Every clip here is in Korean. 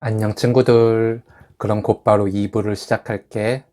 안녕 친구들. 그럼 곧바로 2부를 시작할게.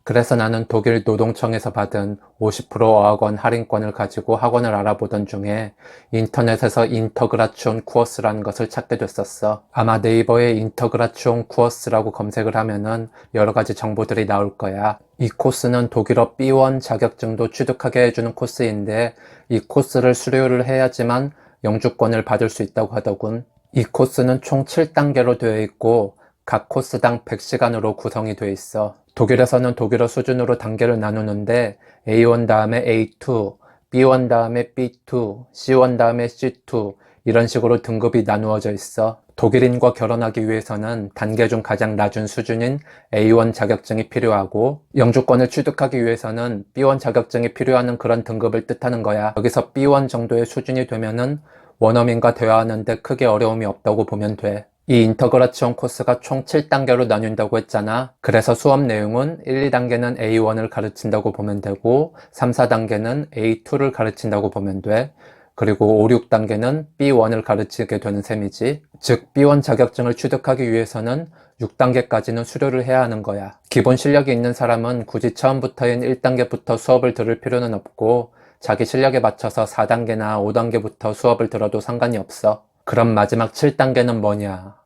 그래서 나는 독일 노동청에서 받은 50% 어학원 할인권을 가지고 학원을 알아보던 중에 인터넷에서 인터그라치온 쿠어스라는 것을 찾게 됐었어. 아마 네이버에 인터그라치온 쿠어스라고 검색을 하면은 여러 가지 정보들이 나올 거야. 이 코스는 독일어 B1 자격증도 취득하게 해주는 코스인데 이 코스를 수료를 해야지만 영주권을 받을 수 있다고 하더군. 이 코스는 총 7단계로 되어 있고 각 코스당 100시간으로 구성이 되어 있어. 독일에서는 독일어 수준으로 단계를 나누는데 A1 다음에 A2, B1 다음에 B2, C1 다음에 C2 이런 식으로 등급이 나누어져 있어. 독일인과 결혼하기 위해서는 단계 중 가장 낮은 수준인 A1 자격증이 필요하고 영주권을 취득하기 위해서는 B1 자격증이 필요한 그런 등급을 뜻하는 거야. 여기서 B1 정도의 수준이 되면은 원어민과 대화하는데 크게 어려움이 없다고 보면 돼. 이 인터그라치온 코스가 총 7단계로 나뉜다고 했잖아. 그래서 수업 내용은 1, 2단계는 A1을 가르친다고 보면 되고 3, 4단계는 A2를 가르친다고 보면 돼. 그리고 5, 6단계는 B1을 가르치게 되는 셈이지. 즉 B1 자격증을 취득하기 위해서는 6단계까지는 수료를 해야 하는 거야. 기본 실력이 있는 사람은 굳이 처음부터인 1단계부터 수업을 들을 필요는 없고 자기 실력에 맞춰서 4단계나 5단계부터 수업을 들어도 상관이 없어. 그럼 마지막 7단계는 뭐냐?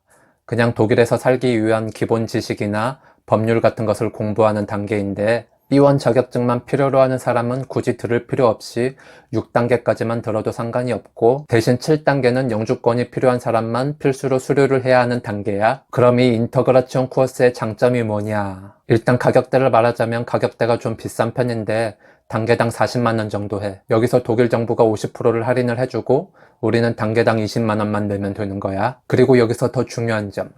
그냥 독일에서 살기 위한 기본 지식이나 법률 같은 것을 공부하는 단계인데 B1 자격증만 필요로 하는 사람은 굳이 들을 필요 없이 6단계까지만 들어도 상관이 없고 대신 7단계는 영주권이 필요한 사람만 필수로 수료를 해야 하는 단계야. 그럼 이 인터그라치온 코र्스의 장점이 뭐냐? 일단 가격대를 말하자면 가격대가 좀 비싼 편인데 단계당 40만 원 정도 해. 여기서 독일 정부가 50%를 할인을 해주고 우리는 단계당 20만 원만 내면 되는 거야. 그리고 여기서 더 중요한 점.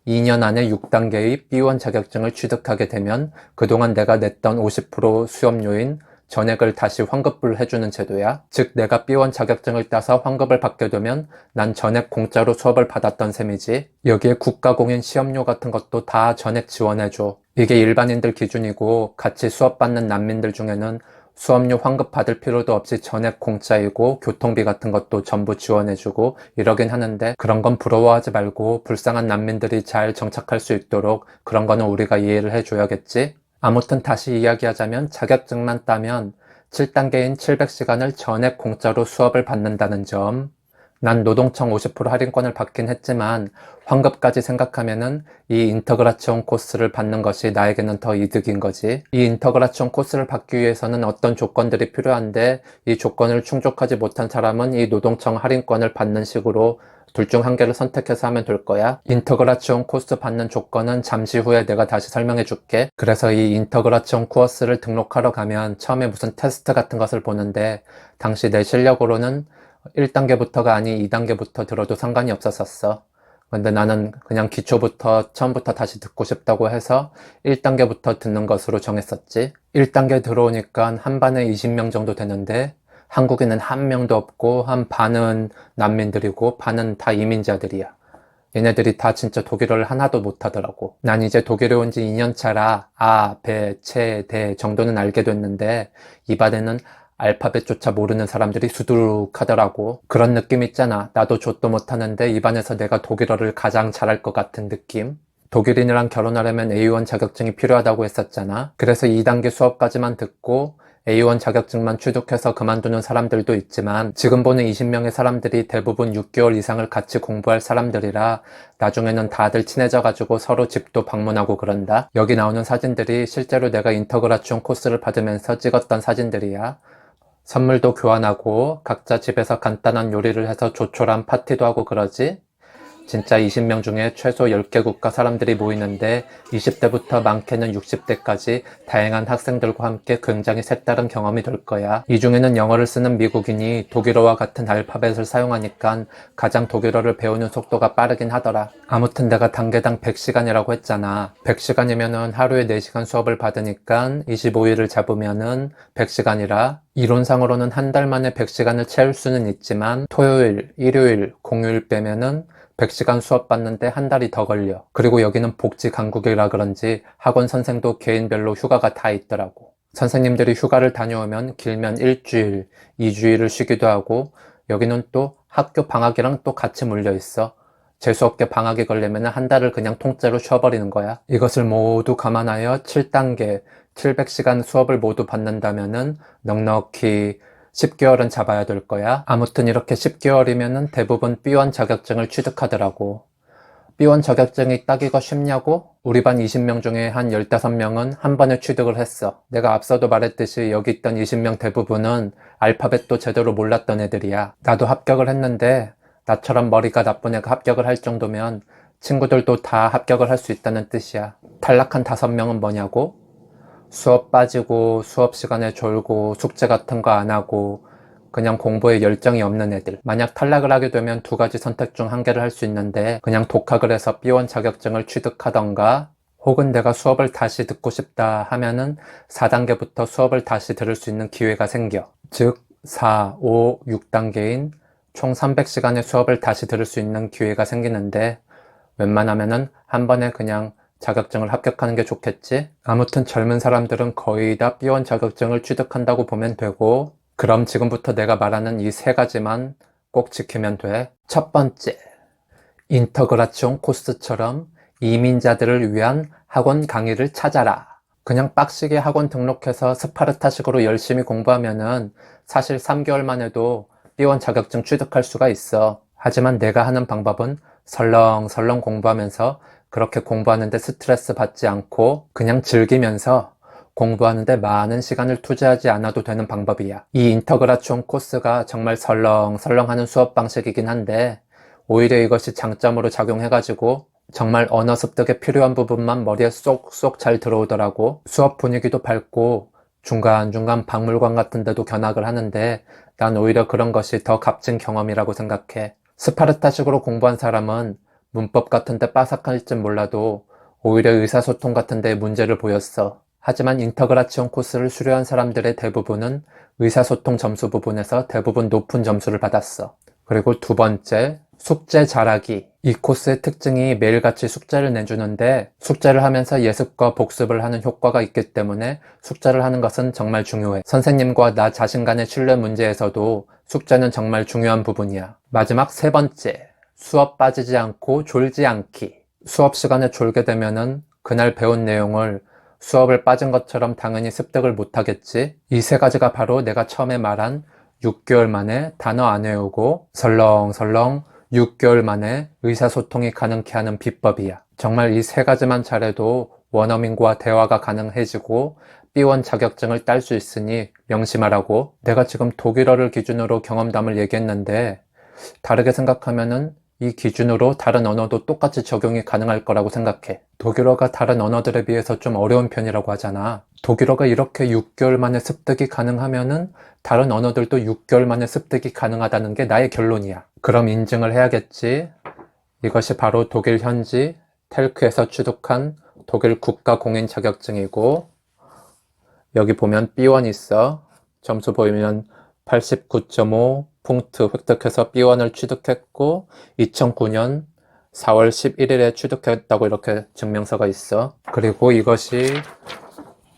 2년 안에 6단계의 B1 자격증을 취득하게 되면 그동안 내가 냈던 50% 수업료인 전액을 다시 환급을 해주는 제도야. 즉 내가 B1 자격증을 따서 환급을 받게 되면 난 전액 공짜로 수업을 받았던 셈이지. 여기에 국가공인 시험료 같은 것도 다 전액 지원해줘. 이게 일반인들 기준이고 같이 수업받는 난민들 중에는 수업료 환급 받을 필요도 없이 전액 공짜이고 교통비 같은 것도 전부 지원해주고 이러긴 하는데 그런 건 부러워하지 말고 불쌍한 난민들이 잘 정착할 수 있도록 그런 거는 우리가 이해를 해줘야겠지? 아무튼 다시 이야기하자면 자격증만 따면 7단계인 700시간을 전액 공짜로 수업을 받는다는 점. 난 노동청 50% 할인권을 받긴 했지만 환급까지 생각하면은 이 인터그라치온 코스를 받는 것이 나에게는 더 이득인 거지. 이 인터그라치온 코스를 받기 위해서는 어떤 조건들이 필요한데 이 조건을 충족하지 못한 사람은 이 노동청 할인권을 받는 식으로 둘 중 한 개를 선택해서 하면 될 거야. 인터그라치온 코스 받는 조건은 잠시 후에 내가 다시 설명해 줄게. 그래서 이 인터그라치온 코스를 등록하러 가면 처음에 무슨 테스트 같은 것을 보는데 당시 내 실력으로는 1단계부터가 아닌 2단계부터 들어도 상관이 없었었어. 근데 나는 그냥 기초부터 처음부터 다시 듣고 싶다고 해서 1단계부터 듣는 것으로 정했었지. 1단계 들어오니까 한 반에 20명 정도 되는데 한국인은 한 명도 없고 한 반은 난민들이고 반은 다 이민자들이야. 얘네들이 다 진짜 독일어를 하나도 못하더라고. 난 이제 독일에 온 지 2년 차라 아, 배, 체, 대 정도는 알게 됐는데 이 반에는 알파벳조차 모르는 사람들이 수두룩하더라고. 그런 느낌 있잖아. 나도 좆도 못하는데 입안에서 내가 독일어를 가장 잘할 것 같은 느낌? 독일인이랑 결혼하려면 A1 자격증이 필요하다고 했었잖아. 그래서 2단계 수업까지만 듣고 A1 자격증만 취득해서 그만두는 사람들도 있지만 지금 보는 20명의 사람들이 대부분 6개월 이상을 같이 공부할 사람들이라 나중에는 다들 친해져가지고 서로 집도 방문하고 그런다. 여기 나오는 사진들이 실제로 내가 인터그라치온 코스를 받으면서 찍었던 사진들이야. 선물도 교환하고 각자 집에서 간단한 요리를 해서 조촐한 파티도 하고 그러지? 진짜 20명 중에 최소 10개 국가 사람들이 모이는데 20대부터 많게는 60대까지 다양한 학생들과 함께 굉장히 색다른 경험이 될 거야. 이 중에는 영어를 쓰는 미국인이 독일어와 같은 알파벳을 사용하니까 가장 독일어를 배우는 속도가 빠르긴 하더라. 아무튼 내가 단계당 100시간이라고 했잖아. 100시간이면은 하루에 4시간 수업을 받으니까 25일을 잡으면은 100시간이라 이론상으로는 한 달 만에 100시간을 채울 수는 있지만 토요일, 일요일, 공휴일 빼면은 100시간 수업 받는데 한 달이 더 걸려. 그리고 여기는 복지 강국이라 그런지 학원 선생도 개인별로 휴가가 다 있더라고. 선생님들이 휴가를 다녀오면 길면 일주일, 2주일을 쉬기도 하고 여기는 또 학교 방학이랑 또 같이 물려 있어. 재수없게 방학이 걸리면 한 달을 그냥 통째로 쉬어버리는 거야. 이것을 모두 감안하여 7단계 700시간 수업을 모두 받는다면은 넉넉히 10개월은 잡아야 될 거야. 아무튼 이렇게 10개월이면은 대부분 B1 자격증을 취득하더라고. B1 자격증이 따기가 쉽냐고? 우리 반 20명 중에 한 15명은 한 번에 취득을 했어. 내가 앞서도 말했듯이 여기 있던 20명 대부분은 알파벳도 제대로 몰랐던 애들이야. 나도 합격을 했는데 나처럼 머리가 나쁜 애가 합격을 할 정도면 친구들도 다 합격을 할 수 있다는 뜻이야. 탈락한 5명은 뭐냐고? 수업 빠지고 수업 시간에 졸고 숙제 같은 거 안 하고 그냥 공부에 열정이 없는 애들. 만약 탈락을 하게 되면 2가지 선택 중 1개를 할 수 있는데 그냥 독학을 해서 B1 자격증을 취득하던가 혹은 내가 수업을 다시 듣고 싶다 하면은 4단계부터 수업을 다시 들을 수 있는 기회가 생겨. 즉 4, 5, 6단계인 총 300시간의 수업을 다시 들을 수 있는 기회가 생기는데 웬만하면은 한 번에 그냥 자격증을 합격하는 게 좋겠지? 아무튼 젊은 사람들은 거의 다 B1 자격증을 취득한다고 보면 되고 그럼 지금부터 내가 말하는 이 3가지만 꼭 지키면 돼. 첫 번째, 인터그라치온 코스처럼 이민자들을 위한 학원 강의를 찾아라. 그냥 빡시게 학원 등록해서 스파르타식으로 열심히 공부하면은 사실 3개월만 해도 B1 자격증 취득할 수가 있어. 하지만 내가 하는 방법은 설렁설렁 공부하면서 그렇게 공부하는데 스트레스 받지 않고 그냥 즐기면서 공부하는데 많은 시간을 투자하지 않아도 되는 방법이야. 이 인터그라치온 코스가 정말 설렁설렁하는 수업 방식이긴 한데 오히려 이것이 장점으로 작용해가지고 정말 언어 습득에 필요한 부분만 머리에 쏙쏙 잘 들어오더라고. 수업 분위기도 밝고 중간중간 박물관 같은 데도 견학을 하는데 난 오히려 그런 것이 더 값진 경험이라고 생각해. 스파르타식으로 공부한 사람은 문법 같은 데 빠삭할진 몰라도 오히려 의사소통 같은 데에 문제를 보였어. 하지만 인터그라치온 코스를 수료한 사람들의 대부분은 의사소통 점수 부분에서 대부분 높은 점수를 받았어. 그리고 2번째, 숙제 잘하기. 이 코스의 특징이 매일같이 숙제를 내주는데 숙제를 하면서 예습과 복습을 하는 효과가 있기 때문에 숙제를 하는 것은 정말 중요해. 선생님과 나 자신 간의 신뢰 문제에서도 숙제는 정말 중요한 부분이야. 마지막 3번째, 수업 빠지지 않고 졸지 않기. 수업 시간에 졸게 되면은 그날 배운 내용을 수업을 빠진 것처럼 당연히 습득을 못하겠지. 이 3가지가 바로 내가 처음에 말한 6개월 만에 단어 안 외우고 설렁설렁 6개월 만에 의사소통이 가능케 하는 비법이야. 정말 이 3가지만 잘해도 원어민과 대화가 가능해지고 B1 자격증을 딸 수 있으니 명심하라고. 내가 지금 독일어를 기준으로 경험담을 얘기했는데 다르게 생각하면은 이 기준으로 다른 언어도 똑같이 적용이 가능할 거라고 생각해. 독일어가 다른 언어들에 비해서 좀 어려운 편이라고 하잖아. 독일어가 이렇게 6개월 만에 습득이 가능하면은 다른 언어들도 6개월 만에 습득이 가능하다는 게 나의 결론이야. 그럼 인증을 해야겠지. 이것이 바로 독일 현지 텔크에서 취득한 독일 국가 공인 자격증이고 여기 보면 B1 있어. 점수 보이면 89.5 punk트 획득해서 B1을 취득했고 2009년 4월 11일에 취득했다고 이렇게 증명서가 있어. 그리고 이것이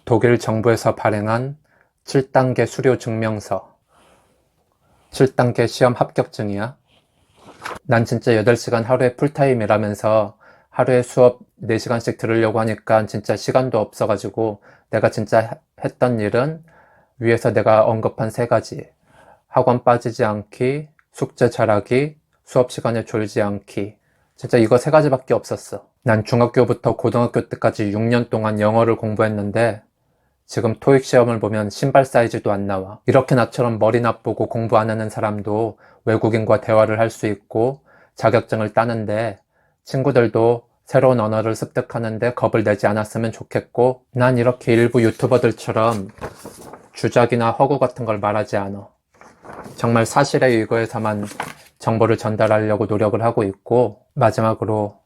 독일 정부에서 발행한 7단계 수료 증명서 7단계 시험 합격증이야. 난 진짜 8시간 하루에 풀타임 일하면서 하루에 수업 4시간씩 들으려고 하니까 진짜 시간도 없어가지고 내가 진짜 했던 일은 위에서 내가 언급한 3가지 학원 빠지지 않기, 숙제 잘하기, 수업 시간에 졸지 않기. 진짜 이거 3가지밖에 없었어. 난 중학교부터 고등학교 때까지 6년 동안 영어를 공부했는데 지금 토익 시험을 보면 신발 사이즈도 안 나와. 이렇게 나처럼 머리 나쁘고 공부 안 하는 사람도 외국인과 대화를 할 수 있고 자격증을 따는데 친구들도 새로운 언어를 습득하는데 겁을 내지 않았으면 좋겠고 난 이렇게 일부 유튜버들처럼 주작이나 허구 같은 걸 말하지 않아. 정말 사실에 의거해서만 정보를 전달하려고 노력을 하고 있고 마지막으로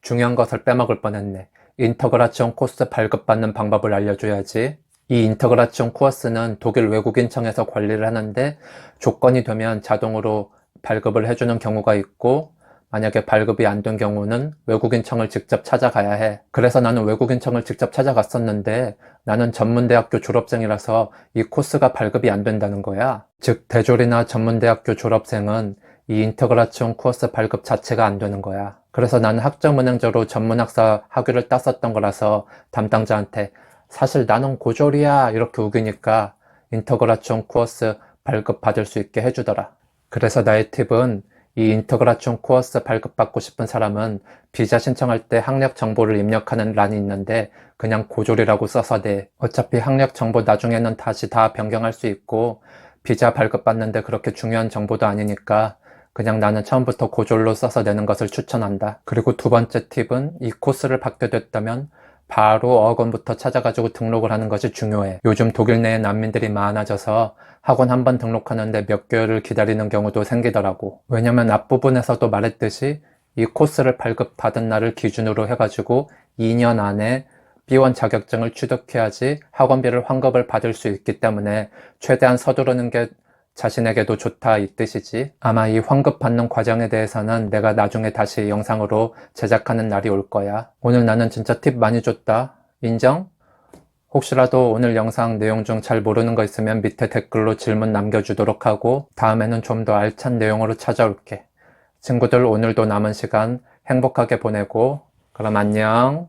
중요한 것을 빼먹을 뻔했네. 인터그라치온 코스 발급받는 방법을 알려줘야지. 이 인터그라치온 코스는 독일 외국인청에서 관리를 하는데 조건이 되면 자동으로 발급을 해주는 경우가 있고 만약에 발급이 안 된 경우는 외국인청을 직접 찾아가야 해. 그래서 나는 외국인청을 직접 찾아갔었는데 나는 전문대학교 졸업생이라서 이 코스가 발급이 안 된다는 거야. 즉 대졸이나 전문대학교 졸업생은 이 인터그라치온 코어스 발급 자체가 안 되는 거야. 그래서 나는 학점은행제로 전문학사 학위를 땄었던 거라서 담당자한테 사실 나는 고졸이야 이렇게 우기니까 인터그라치온 코어스 발급 받을 수 있게 해주더라. 그래서 나의 팁은 이 인터그라치온 코어스 발급받고 싶은 사람은 비자 신청할 때 학력 정보를 입력하는 란이 있는데 그냥 고졸이라고 써서 돼. 어차피 학력 정보 나중에는 다시 다 변경할 수 있고 비자 발급받는데 그렇게 중요한 정보도 아니니까 그냥 나는 처음부터 고졸로 써서 내는 것을 추천한다. 그리고 두 번째 팁은 이 코스를 받게 됐다면 바로 어학원부터 찾아가지고 등록을 하는 것이 중요해. 요즘 독일 내에 난민들이 많아져서 학원 한 번 등록하는데 몇 개월을 기다리는 경우도 생기더라고. 왜냐면 앞부분에서도 말했듯이 이 코스를 발급받은 날을 기준으로 해가지고 2년 안에 B1 자격증을 취득해야지 학원비를 환급을 받을 수 있기 때문에 최대한 서두르는 게 자신에게도 좋다 이 뜻이지. 아마 이 환급받는 과정에 대해서는 내가 나중에 다시 영상으로 제작하는 날이 올 거야. 오늘 나는 진짜 팁 많이 줬다. 인정? 혹시라도 오늘 영상 내용 중 잘 모르는 거 있으면 밑에 댓글로 질문 남겨주도록 하고 다음에는 좀 더 알찬 내용으로 찾아올게. 친구들 오늘도 남은 시간 행복하게 보내고 그럼 안녕.